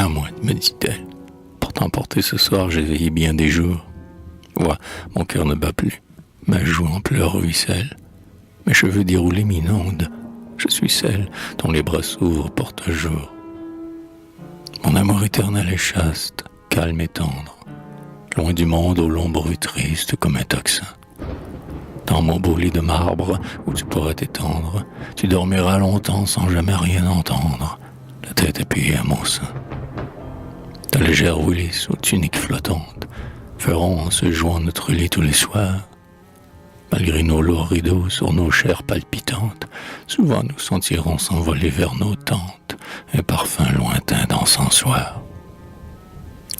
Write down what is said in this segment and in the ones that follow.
Viens à moi, me dit-elle. Pour t'emporter ce soir, j'ai veillé bien des jours. Vois, mon cœur ne bat plus, ma joue en pleurs ruisselle. Mes cheveux déroulés m'inondent, je suis celle dont les bras s'ouvrent pour toujours. Mon amour éternel est chaste, calme et tendre, loin du monde aux longs bruits tristes comme un tocsin. Dans mon beau lit de marbre où tu pourras t'étendre, tu dormiras longtemps sans jamais rien entendre, la tête appuyée à mon sein. Ta légère Willis aux tuniques flottantes feront en se jouant notre lit tous les soirs. Malgré nos lourds rideaux sur nos chairs palpitantes, souvent nous sentirons s'envoler vers nos tentes un parfum lointain d'encensoir.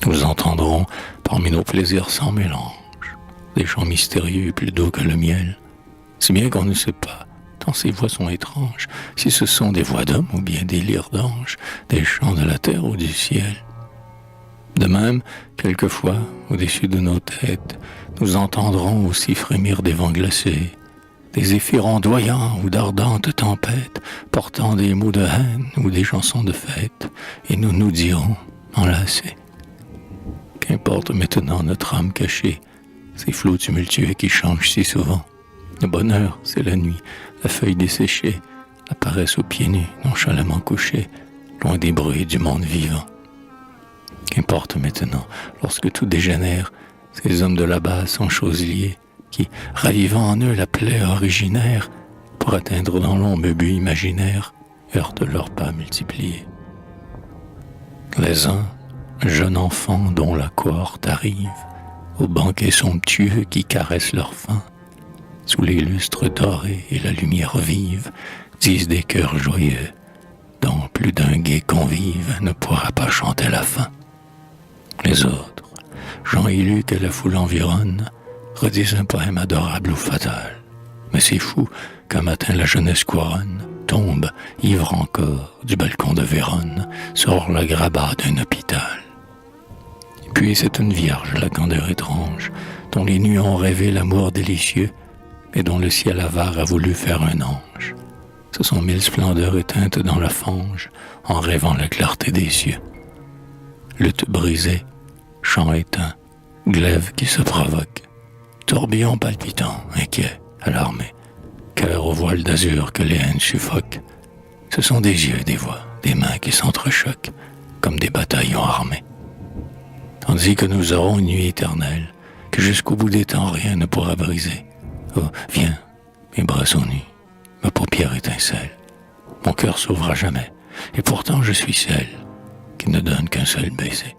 Nous entendrons parmi nos plaisirs sans mélange des chants mystérieux plus doux que le miel, si bien qu'on ne sait pas, tant ces voix sont étranges, si ce sont des voix d'hommes ou bien des lyres d'anges, des chants de la terre ou du ciel. De même, quelquefois, au-dessus de nos têtes, nous entendrons aussi frémir des vents glacés, des zéphyrs ondoyants ou d'ardentes tempêtes, portant des mots de haine ou des chansons de fête, et nous nous dirons, enlacés. Qu'importe maintenant notre âme cachée, ces flots tumultueux qui changent si souvent. Le bonheur, c'est la nuit, la feuille desséchée, la paresse aux pieds nus, nonchalamment couchée, loin des bruits du monde vivant. Qu'importe maintenant, lorsque tout dégénère, ces hommes de là-bas sont choses liées, qui, ravivant en eux la plaie originaire, pour atteindre dans l'ombre but imaginaire, heurtent leurs pas multipliés. Les uns, jeunes enfants dont la cohorte arrive, au banquet somptueux qui caresse leur faim, sous les lustres dorés et la lumière vive, disent des chœurs joyeux, dont plus d'un gai convive ne pourra pas chanter la fin. Les autres, gens élus que la foule environne, redisent un poème adorable ou fatal. Mais c'est fou qu'un matin la jeunesse couronne, tombe, ivre encore, du balcon de Vérone, sur le grabat d'un hôpital. Puis c'est une vierge, la candeur étrange, dont les nuits ont rêvé l'amour délicieux, et dont le ciel avare a voulu faire un ange. Ce sont 1000 splendeurs éteintes dans la fange, en rêvant la clarté des cieux. Lutte brisée, chant éteint, glaive qui se provoque, tourbillon palpitant, inquiet, alarmé, cœur au voile d'azur que les haines suffoquent. Ce sont des yeux, des voix, des mains qui s'entrechoquent, comme des bataillons armés. Tandis que nous aurons une nuit éternelle, que jusqu'au bout des temps rien ne pourra briser. Oh, viens, mes bras sont nus, ma paupière étincelle, mon cœur s'ouvre à jamais, et pourtant je suis celle qui ne donne qu'un seul baiser.